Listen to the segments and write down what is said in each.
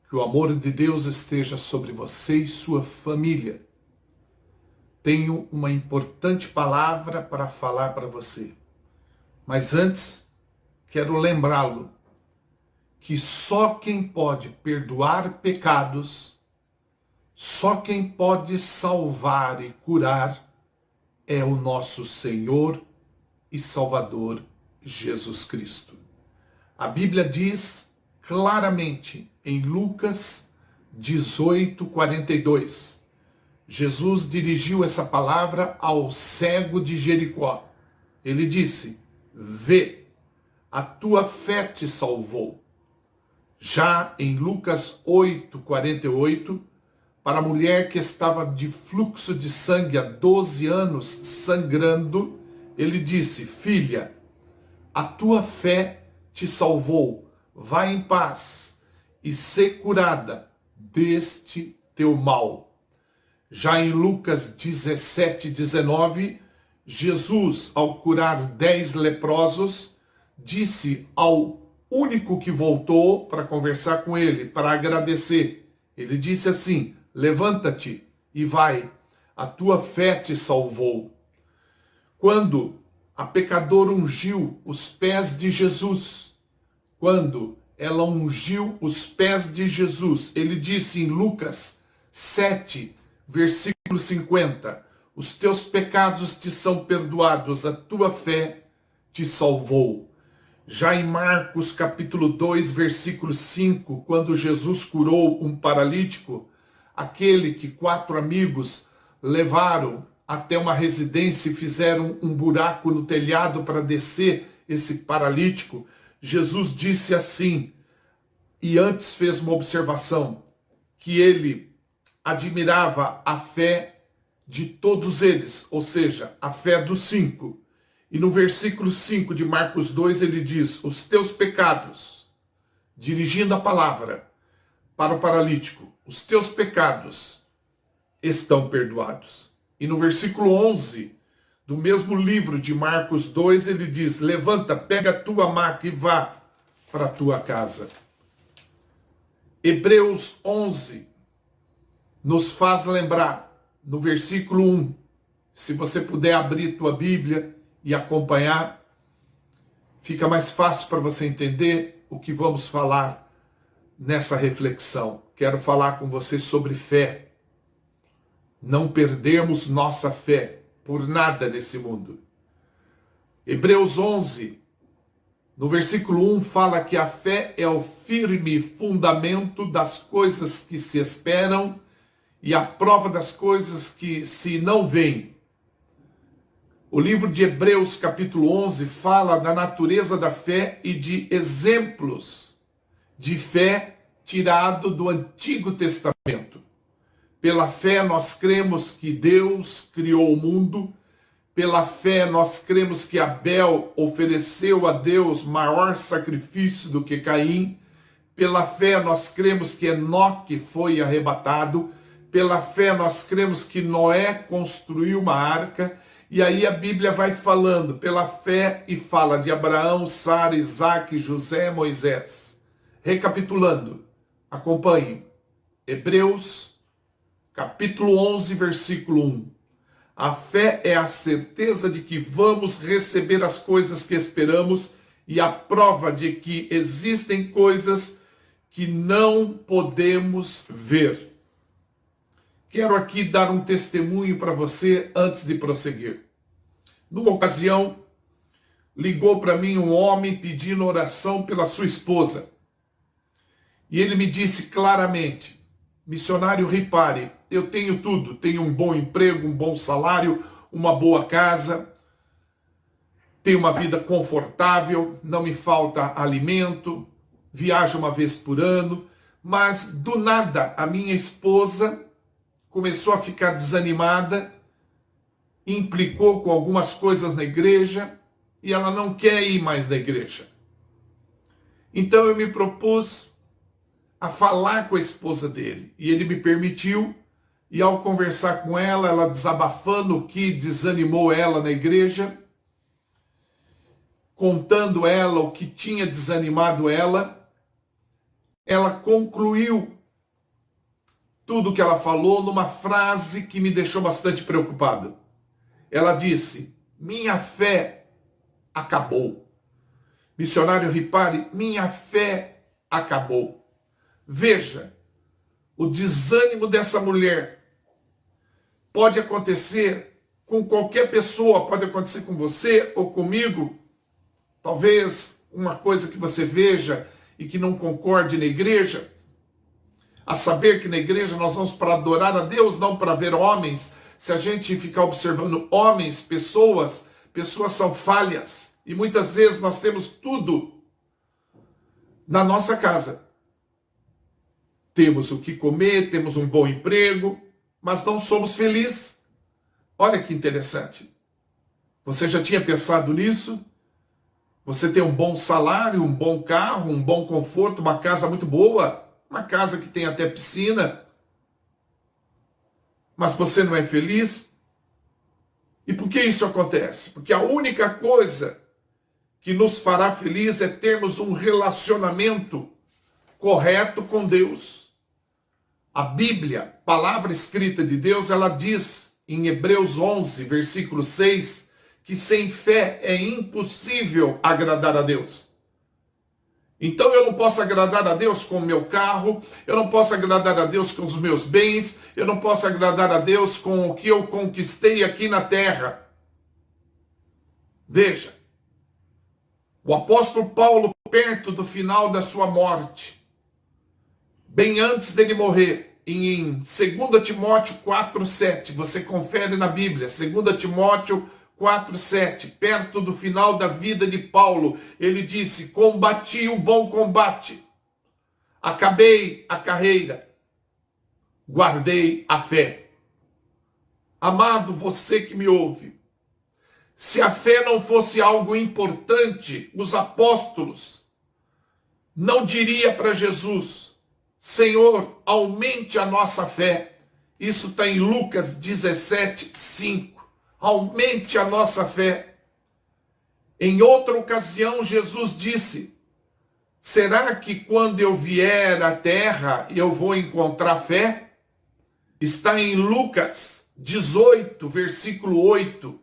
Que o amor de Deus esteja sobre você e sua família. Tenho uma importante palavra para falar para você. Mas antes, quero lembrá-lo que só quem pode perdoar pecados, só quem pode salvar e curar é o nosso Senhor e Salvador Jesus Cristo. A Bíblia diz claramente em Lucas 18:42, Jesus dirigiu essa palavra ao cego de Jericó. Ele disse: vê, a tua fé te salvou. Já em Lucas 8:48, para a mulher que estava de fluxo de sangue há 12 anos sangrando, ele disse: filha, a tua fé te salvou, vai em paz e ser curada deste teu mal. Já em Lucas 17:19, Jesus, ao curar 10 leprosos, disse ao único que voltou para conversar com ele, para agradecer. Ele disse assim: levanta-te e vai, a tua fé te salvou. Quando a pecadora ungiu os pés de Jesus, quando ela ungiu os pés de Jesus, ele disse em Lucas 7, versículo 50, os teus pecados te são perdoados, a tua fé te salvou. Já em Marcos capítulo 2, versículo 5, quando Jesus curou um paralítico, aquele que 4 amigos levaram até uma residência e fizeram um buraco no telhado para descer esse paralítico, Jesus disse assim, e antes fez uma observação, que ele admirava a fé de todos eles, ou seja, a fé dos 5. E no versículo 5 de Marcos 2 ele diz, os teus pecados, dirigindo a palavra para o paralítico, os teus pecados estão perdoados. E no versículo 11 do mesmo livro de Marcos 2 ele diz, levanta, pega a tua maca e vá para a tua casa. Hebreus 11 nos faz lembrar, no versículo 1, se você puder abrir tua Bíblia e acompanhar, fica mais fácil para você entender o que vamos falar nessa reflexão. Quero falar com você sobre fé. Não perdemos nossa fé por nada nesse mundo. Hebreus 11, no versículo 1, fala que a fé é o firme fundamento das coisas que se esperam e a prova das coisas que se não veem. O livro de Hebreus, capítulo 11, fala da natureza da fé e de exemplos de fé tirado do Antigo Testamento. Pela fé nós cremos que Deus criou o mundo. Pela fé nós cremos que Abel ofereceu a Deus maior sacrifício do que Caim. Pela fé nós cremos que Enoque foi arrebatado. Pela fé nós cremos que Noé construiu uma arca. E aí a Bíblia vai falando pela fé e fala de Abraão, Sara, Isaac, José, Moisés. Recapitulando, acompanhe. Hebreus, capítulo 11, versículo 1. A fé é a certeza de que vamos receber as coisas que esperamos e a prova de que existem coisas que não podemos ver. Quero aqui dar um testemunho para você antes de prosseguir. Numa ocasião, ligou para mim um homem pedindo oração pela sua esposa. E ele me disse claramente, missionário, repare, eu tenho tudo, tenho um bom emprego, um bom salário, uma boa casa, tenho uma vida confortável, não me falta alimento, viajo uma vez por ano, mas do nada a minha esposa começou a ficar desanimada, implicou com algumas coisas na igreja e ela não quer ir mais na igreja. Então eu me propus a falar com a esposa dele e ele me permitiu, e ao conversar com ela, ela desabafando o que desanimou ela na igreja, contando ela o que tinha desanimado ela, ela concluiu tudo que ela falou numa frase que me deixou bastante preocupado. Ela disse: minha fé acabou. Missionário Ripari, minha fé acabou. Veja, o desânimo dessa mulher pode acontecer com qualquer pessoa, pode acontecer com você ou comigo. Talvez uma coisa que você veja e que não concorde na igreja, a saber que na igreja nós vamos para adorar a Deus, não para ver homens. Se a gente ficar observando homens, pessoas são falhas. E muitas vezes nós temos tudo na nossa casa. Temos o que comer, temos um bom emprego, mas não somos felizes. Olha que interessante. Você já tinha pensado nisso? Você tem um bom salário, um bom carro, um bom conforto, uma casa muito boa, uma casa que tem até piscina, mas você não é feliz? E por que isso acontece? Porque a única coisa que nos fará feliz é termos um relacionamento correto com Deus. A Bíblia, palavra escrita de Deus, ela diz em Hebreus 11, versículo 6, que sem fé é impossível agradar a Deus. Então eu não posso agradar a Deus com o meu carro, eu não posso agradar a Deus com os meus bens, eu não posso agradar a Deus com o que eu conquistei aqui na terra. Veja, o apóstolo Paulo, perto do final da sua morte, bem antes dele morrer, em 2 Timóteo 4,7, você confere na Bíblia, 2 Timóteo 4,7, perto do final da vida de Paulo, ele disse: combati o bom combate, acabei a carreira, guardei a fé. Amado, você que me ouve, se a fé não fosse algo importante, os apóstolos não diriam para Jesus: Senhor, aumente a nossa fé. Isso está em Lucas 17:5. Aumente a nossa fé. Em outra ocasião, Jesus disse: será que quando eu vier à terra eu vou encontrar fé? Está em Lucas 18, versículo 8.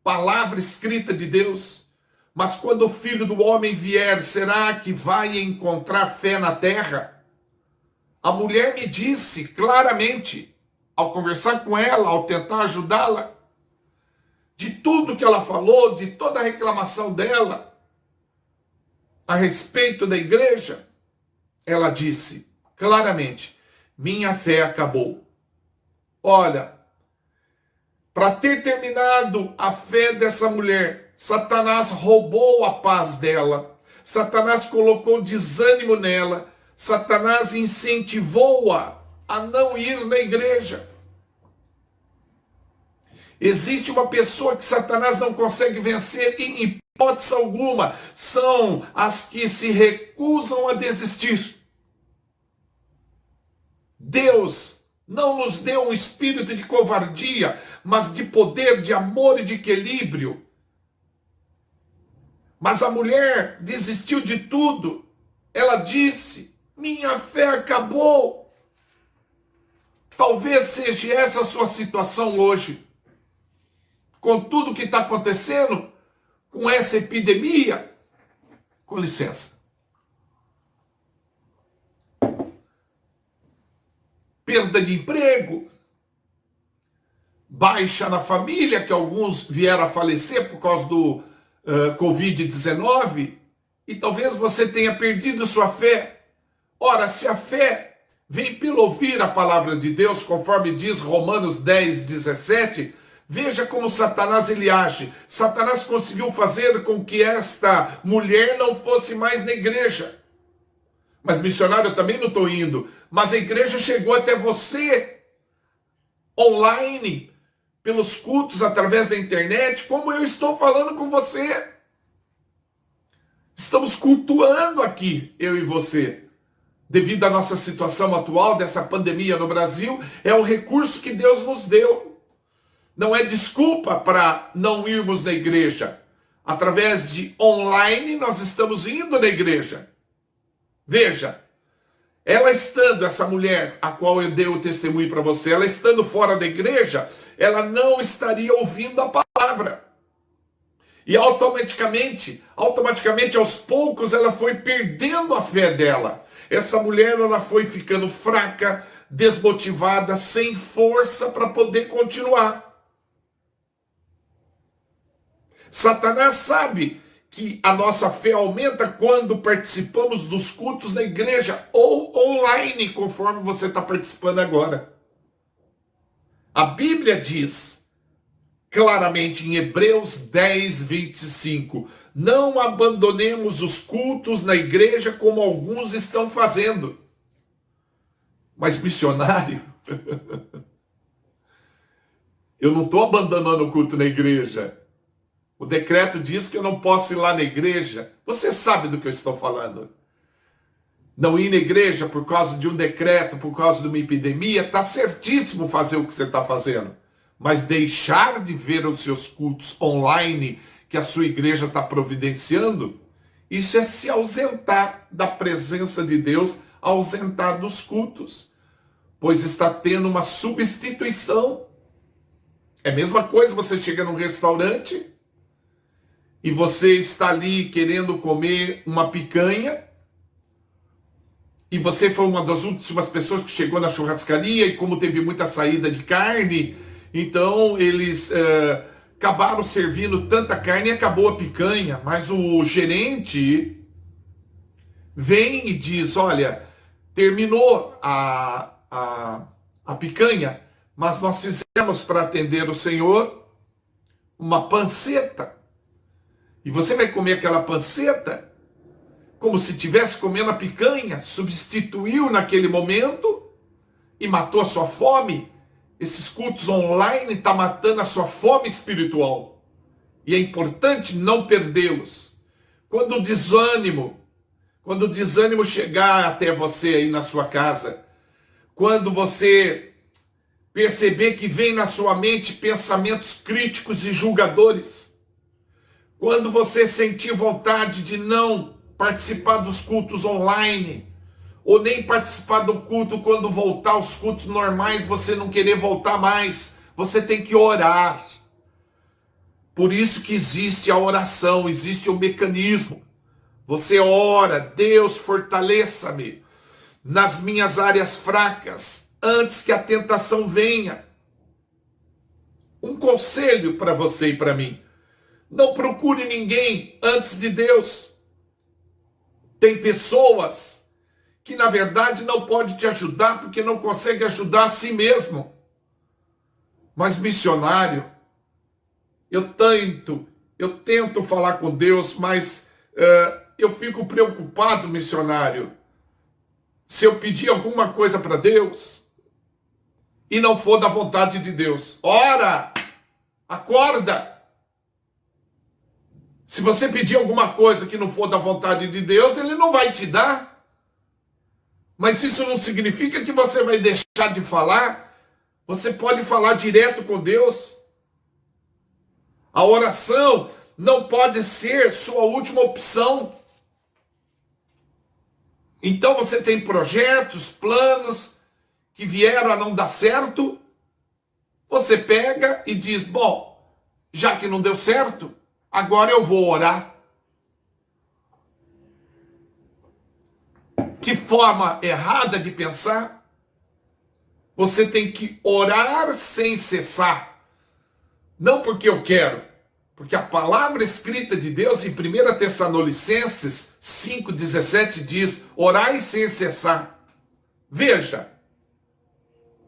Palavra escrita de Deus. Mas quando o Filho do Homem vier, será que vai encontrar fé na terra? A mulher me disse claramente, ao conversar com ela, ao tentar ajudá-la, de tudo que ela falou, de toda a reclamação dela a respeito da igreja, ela disse claramente: minha fé acabou. Olha, para ter terminado a fé dessa mulher, Satanás roubou a paz dela, Satanás colocou desânimo nela, Satanás incentivou-a a não ir na igreja. Existe uma pessoa que Satanás não consegue vencer em hipótese alguma. São as que se recusam a desistir. Deus não nos deu um espírito de covardia, mas de poder, de amor e de equilíbrio. Mas a mulher desistiu de tudo. Ela disse: minha fé acabou. Talvez seja essa a sua situação hoje. Com tudo que está acontecendo, com essa epidemia, com licença. Perda de emprego, baixa na família, que alguns vieram a falecer por causa do Covid-19, e talvez você tenha perdido sua fé. Ora, se a fé vem pelo ouvir a palavra de Deus, conforme diz Romanos 10:17, veja como Satanás ele age. Satanás conseguiu fazer com que esta mulher não fosse mais na igreja. Mas missionário, eu também não estou indo. Mas a igreja chegou até você online, pelos cultos, através da internet, como eu estou falando com você. Estamos cultuando aqui, eu e você. Devido à nossa situação atual, dessa pandemia no Brasil, é o recurso que Deus nos deu. Não é desculpa para não irmos na igreja. Através de online, nós estamos indo na igreja. Veja, Ela estando, essa mulher, a qual eu dei o testemunho para você, ela estando fora da igreja, ela não estaria ouvindo a palavra. E automaticamente, aos poucos, ela foi perdendo a fé dela. Essa mulher, ela foi ficando fraca, desmotivada, sem força para poder continuar. Satanás sabe que a nossa fé aumenta quando participamos dos cultos na igreja ou online, conforme você está participando agora. A Bíblia diz claramente em Hebreus 10, 25, não abandonemos os cultos na igreja como alguns estão fazendo. Mas missionário, eu não estou abandonando o culto na igreja. O decreto diz que eu não posso ir lá na igreja. Você sabe do que eu estou falando. Não ir na igreja por causa de um decreto, por causa de uma epidemia, está certíssimo fazer o que você está fazendo. Mas deixar de ver os seus cultos online que a sua igreja está providenciando, isso é se ausentar da presença de Deus, ausentar dos cultos. Pois está tendo uma substituição. É a mesma coisa, você chega num restaurante e você está ali querendo comer uma picanha, e você foi uma das últimas pessoas que chegou na churrascaria, e como teve muita saída de carne, então eles acabaram servindo tanta carne e acabou a picanha. Mas o gerente vem e diz, olha, terminou a picanha, mas nós fizemos para atender o senhor uma panceta. E você vai comer aquela panceta como se estivesse comendo a picanha, substituiu naquele momento e matou a sua fome. Esses cultos online estão matando a sua fome espiritual. E é importante não perdê-los. Quando o desânimo chegar até você aí na sua casa, quando você perceber que vem na sua mente pensamentos críticos e julgadores, quando você sentir vontade de não participar dos cultos online, ou nem participar do culto quando voltar aos cultos normais, você não querer voltar mais, você tem que orar. Por isso que existe a oração, existe o mecanismo. Você ora, Deus, fortaleça-me nas minhas áreas fracas, antes que a tentação venha. Um conselho para você e para mim: não procure ninguém antes de Deus. Tem pessoas que na verdade não podem te ajudar porque não conseguem ajudar a si mesmo. Mas missionário, eu tento falar com Deus, mas eu fico preocupado, missionário, se eu pedir alguma coisa para Deus e não for da vontade de Deus. Ora, acorda! Se você pedir alguma coisa que não for da vontade de Deus, Ele não vai te dar. Mas isso não significa que você vai deixar de falar. Você pode falar direto com Deus. A oração não pode ser sua última opção. Então você tem projetos, planos que vieram a não dar certo. Você pega e diz, bom, já que não deu certo, agora eu vou orar. Que forma errada de pensar. Você tem que orar sem cessar. Não porque eu quero, porque a palavra escrita de Deus em 1 Tessalonicenses 5,17 diz, orai sem cessar. Veja,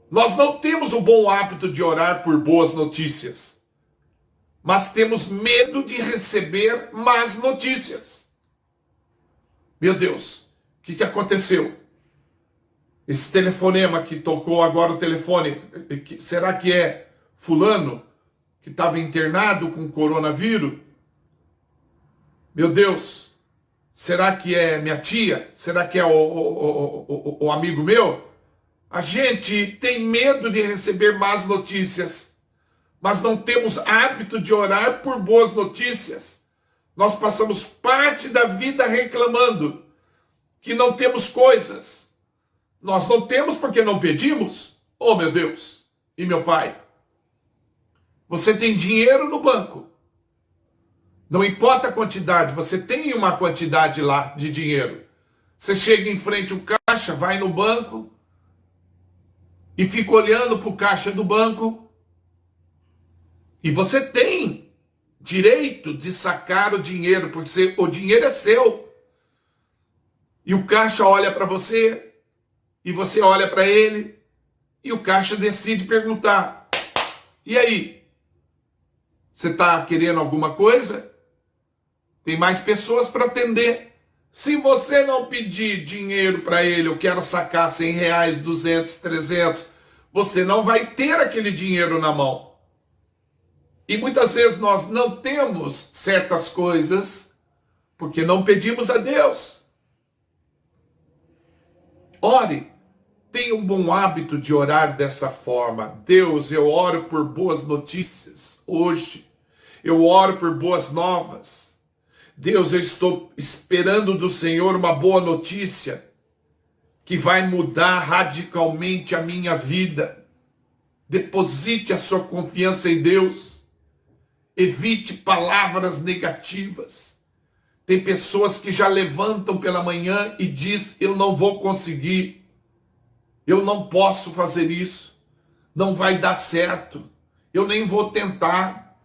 nós não temos o bom hábito de orar por boas notícias, mas temos medo de receber más notícias. Meu Deus, o que aconteceu? Esse telefonema que tocou agora o telefone, será que é fulano que estava internado com coronavírus? Meu Deus, será que é minha tia? Será que é o amigo meu? A gente tem medo de receber más notícias, mas não temos hábito de orar por boas notícias. Nós passamos parte da vida reclamando que não temos coisas. Nós não temos porque não pedimos. Oh, meu Deus e meu Pai. Você tem dinheiro no banco. Não importa a quantidade, você tem uma quantidade lá de dinheiro. Você chega em frente ao caixa, vai no banco e fica olhando para o caixa do banco. E você tem direito de sacar o dinheiro, porque o dinheiro é seu. E o caixa olha para você, e você olha para ele, e o caixa decide perguntar: e aí? Você está querendo alguma coisa? Tem mais pessoas para atender. Se você não pedir dinheiro para ele, eu quero sacar 100 reais, 200, 300, você não vai ter aquele dinheiro na mão. E muitas vezes nós não temos certas coisas porque não pedimos a Deus. Ore, tenha um bom hábito de orar dessa forma. Deus, eu oro por boas notícias hoje. Eu oro por boas novas. Deus, eu estou esperando do Senhor uma boa notícia que vai mudar radicalmente a minha vida. Deposite a sua confiança em Deus. Evite palavras negativas. Tem pessoas que já levantam pela manhã e diz: eu não vou conseguir. Eu não posso fazer isso. Não vai dar certo. Eu nem vou tentar.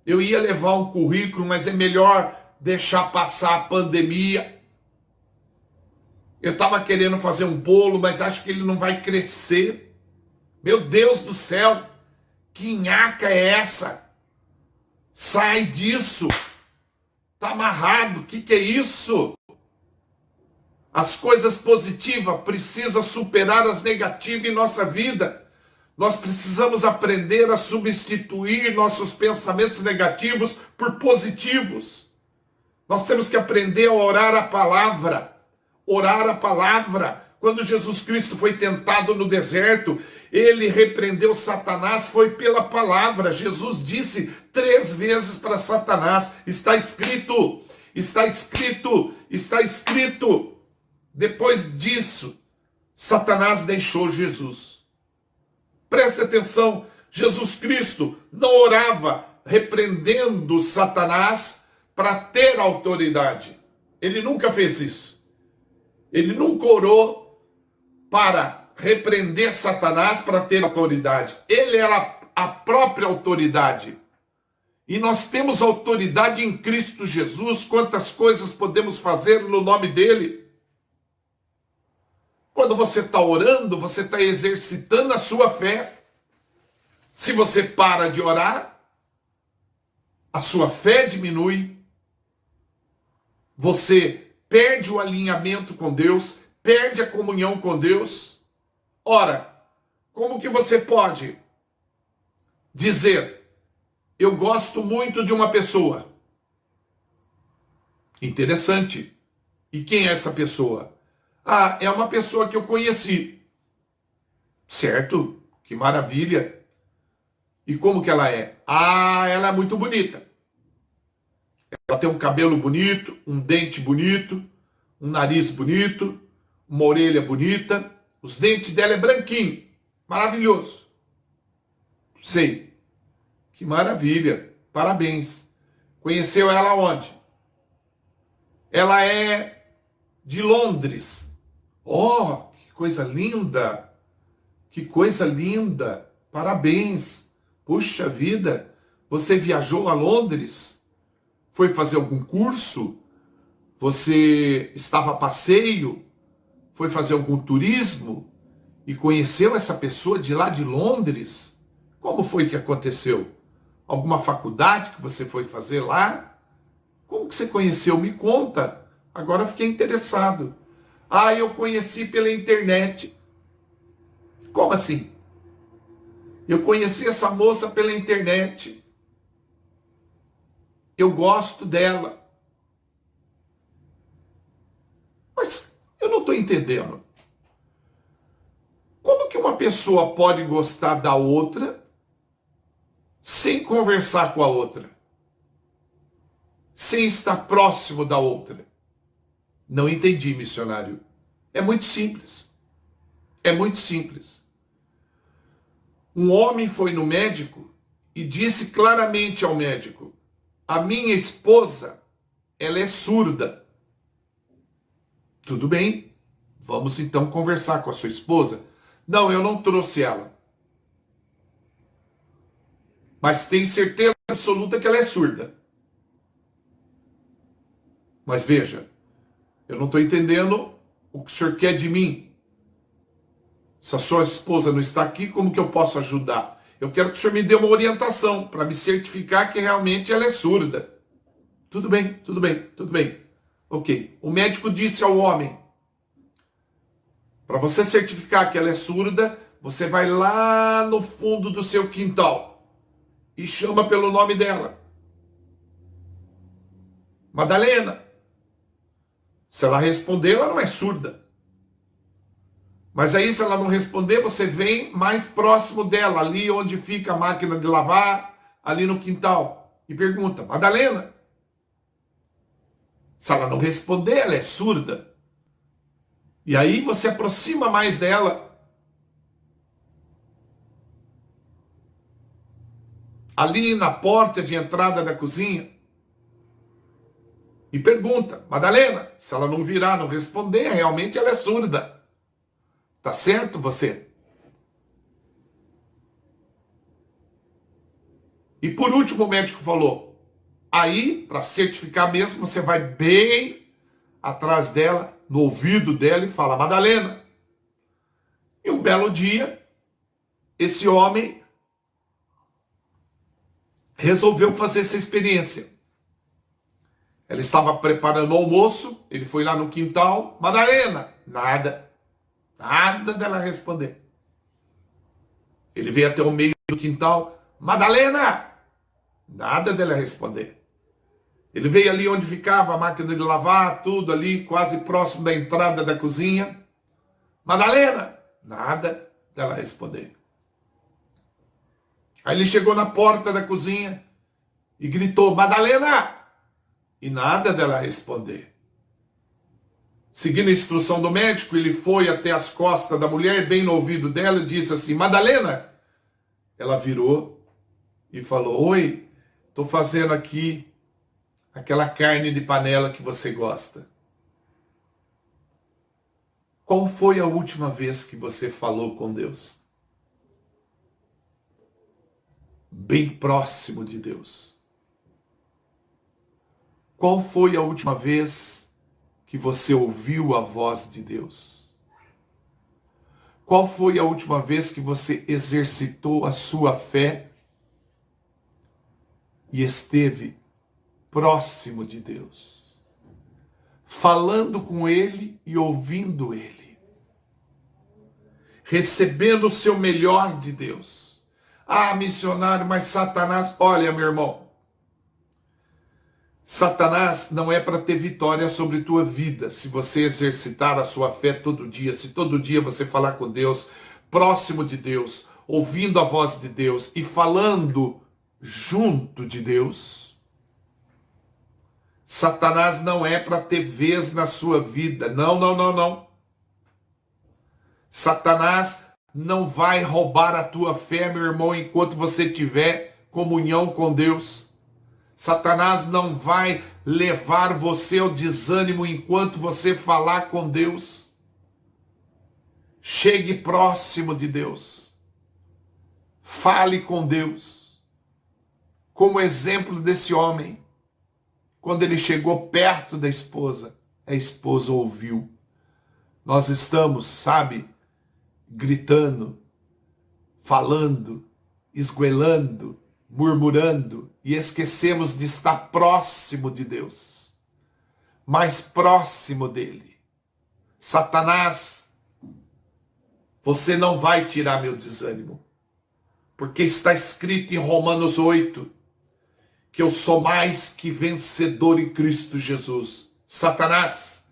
Eu ia levar um currículo, mas é melhor deixar passar a pandemia. Eu estava querendo fazer um bolo, mas acho que ele não vai crescer. Meu Deus do céu, que nhaca é essa? Sai disso. Está amarrado, o que é isso? As coisas positivas precisam superar as negativas em nossa vida. Nós precisamos aprender a substituir nossos pensamentos negativos por positivos. Nós temos que aprender a orar a palavra. Orar a palavra. Quando Jesus Cristo foi tentado no deserto, ele repreendeu Satanás, foi pela palavra. Jesus disse 3 vezes para Satanás: está escrito, está escrito, está escrito. Depois disso, Satanás deixou Jesus. Preste atenção, Jesus Cristo não orava repreendendo Satanás para ter autoridade. Ele nunca fez isso. Ele nunca orou para repreender Satanás para ter autoridade. Ele era a própria autoridade. E nós temos autoridade em Cristo Jesus. Quantas coisas podemos fazer no nome dele? Quando você está orando, você está exercitando a sua fé. Se você para de orar, a sua fé diminui. Você perde o alinhamento com Deus, perde a comunhão com Deus. Ora, como que você pode dizer: eu gosto muito de uma pessoa? Interessante. E quem é essa pessoa? Ah, é uma pessoa que eu conheci. Certo? Que maravilha. E como que ela é? Ah, ela é muito bonita. Ela tem um cabelo bonito, um dente bonito, um nariz bonito, uma orelha bonita. Os dentes dela é branquinho. Maravilhoso. Sei. Que maravilha. Parabéns. Conheceu ela onde? Ela é de Londres. Oh, que coisa linda. Que coisa linda. Parabéns. Puxa vida. Você viajou a Londres? Foi fazer algum curso? Você estava a passeio? Foi fazer algum turismo? E conheceu essa pessoa de lá de Londres? Como foi que aconteceu? Alguma faculdade que você foi fazer lá? Como que você conheceu? Me conta. Agora eu fiquei interessado. Ah, eu conheci pela internet. Como assim? Eu conheci essa moça pela internet. Eu gosto dela. Mas eu não estou entendendo. Como que uma pessoa pode gostar da outra sem conversar com a outra? Sem estar próximo da outra? Não entendi, missionário. É muito simples. É muito simples. Um homem foi no médico e disse claramente ao médico: a minha esposa, ela é surda. Tudo bem, vamos então conversar com a sua esposa. Não, eu não trouxe ela. Mas tem certeza absoluta que ela é surda. Mas veja, eu não estou entendendo o que o senhor quer de mim. Se a sua esposa não está aqui, como que eu posso ajudar? Eu quero que o senhor me dê uma orientação para me certificar que realmente ela é surda. Tudo bem, tudo bem, tudo bem. Ok. O médico disse ao homem: para você certificar que ela é surda, você vai lá no fundo do seu quintal e chama pelo nome dela. Madalena. Se ela responder, ela não é surda. Mas aí, se ela não responder, você vem mais próximo dela, ali onde fica a máquina de lavar, ali no quintal, e pergunta: Madalena. Se ela não responder, ela é surda. E aí você aproxima mais dela. Ali na porta de entrada da cozinha. E pergunta: Madalena. Se ela não virar, não responder, realmente ela é surda. Tá certo você? E por último o médico falou: aí, para certificar mesmo, você vai bem atrás dela, no ouvido dela e fala: Madalena. E um belo dia, esse homem resolveu fazer essa experiência. Ela estava preparando o almoço, ele foi lá no quintal: Madalena. Nada. Nada dela responder. Ele veio até o meio do quintal: Madalena. Nada dela responder. Ele veio ali onde ficava a máquina de lavar, tudo ali, quase próximo da entrada da cozinha: Madalena. Nada dela responder. Aí ele chegou na porta da cozinha e gritou: Madalena. E nada dela responder. Seguindo a instrução do médico, ele foi até as costas da mulher, bem no ouvido dela, e disse assim: Madalena. Ela virou e falou: oi, estou fazendo aqui aquela carne de panela que você gosta. Qual foi a última vez que você falou com Deus? Bem próximo de Deus. Qual foi a última vez que você ouviu a voz de Deus? Qual foi a última vez que você exercitou a sua fé e esteve próximo de Deus, falando com Ele e ouvindo Ele, recebendo o seu melhor de Deus? Ah, missionário, mas Satanás... Olha, meu irmão, Satanás não é para ter vitória sobre tua vida se você exercitar a sua fé todo dia, se todo dia você falar com Deus, próximo de Deus, ouvindo a voz de Deus e falando junto de Deus. Satanás não é para ter vez na sua vida. Não, não, não, não. Satanás não vai roubar a tua fé, meu irmão, enquanto você tiver comunhão com Deus. Satanás não vai levar você ao desânimo enquanto você falar com Deus. Chegue próximo de Deus. Fale com Deus. Como exemplo desse homem, quando ele chegou perto da esposa, a esposa ouviu. Nós estamos, sabe, gritando, falando, esgoelando, murmurando e esquecemos de estar próximo de Deus, mais próximo dele. Satanás, você não vai tirar meu desânimo, porque está escrito em Romanos 8 que eu sou mais que vencedor em Cristo Jesus. Satanás,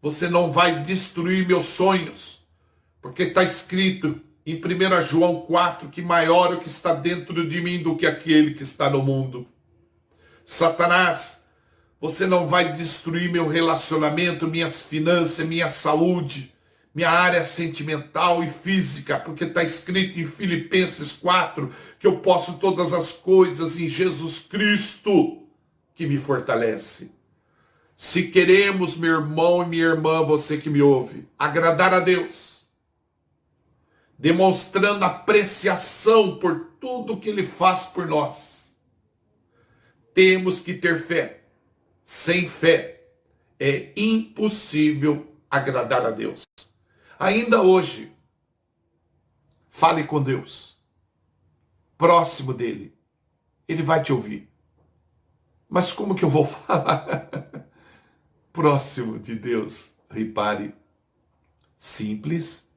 você não vai destruir meus sonhos, porque está escrito em 1 João 4, que maior é o que está dentro de mim do que aquele que está no mundo. Satanás, você não vai destruir meu relacionamento, minhas finanças, minha saúde, minha área sentimental e física, porque está escrito em Filipenses 4 que eu posso todas as coisas em Jesus Cristo que me fortalece. Se queremos, meu irmão e minha irmã, você que me ouve, agradar a Deus, demonstrando apreciação por tudo que Ele faz por nós, temos que ter fé. Sem fé é impossível agradar a Deus. Ainda hoje, fale com Deus, próximo dele, ele vai te ouvir. Mas como que eu vou falar? Próximo de Deus, repare, simples,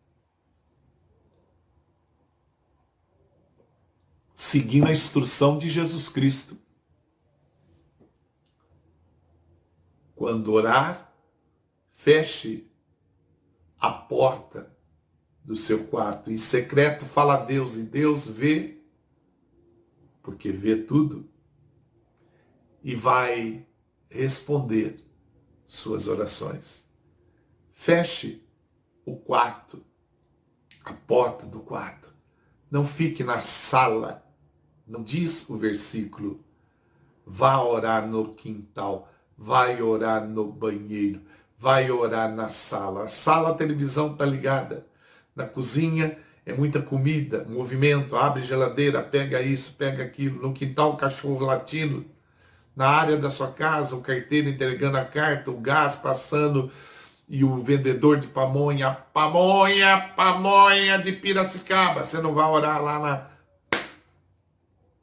seguindo a instrução de Jesus Cristo. Quando orar, feche a porta do seu quarto. Em secreto, fala a Deus, e Deus vê, porque vê tudo, e vai responder suas orações. Feche o quarto, a porta do quarto. Não fique na sala. Não diz o versículo. Vá orar no quintal, vai orar no banheiro, vai orar na sala. A sala, a televisão está ligada. Na cozinha é muita comida, movimento, abre geladeira, pega isso, pega aquilo. No quintal, o cachorro latindo. Na área da sua casa, o carteiro entregando a carta, o gás passando e o vendedor de pamonha, pamonha de Piracicaba. Você não vai orar lá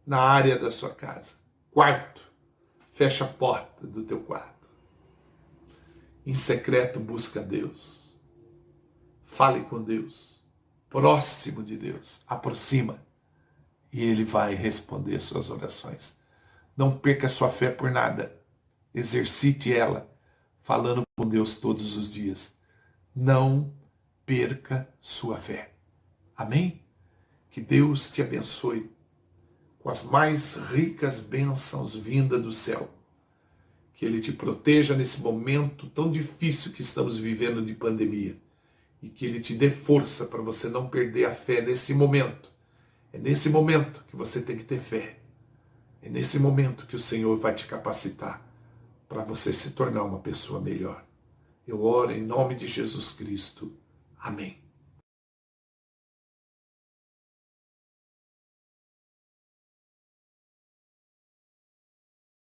na área da sua casa. Quarto, fecha a porta do teu quarto. Em secreto, busca Deus. Fale com Deus. Próximo de Deus. Aproxima. E Ele vai responder suas orações. Não perca sua fé por nada. Exercite ela, falando com Deus todos os dias. Não perca sua fé. Amém? Que Deus te abençoe com as mais ricas bênçãos vindas do céu. Que Ele te proteja nesse momento tão difícil que estamos vivendo de pandemia. E que Ele te dê força para você não perder a fé nesse momento. É nesse momento que você tem que ter fé. É nesse momento que o Senhor vai te capacitar para você se tornar uma pessoa melhor. Eu oro em nome de Jesus Cristo. Amém.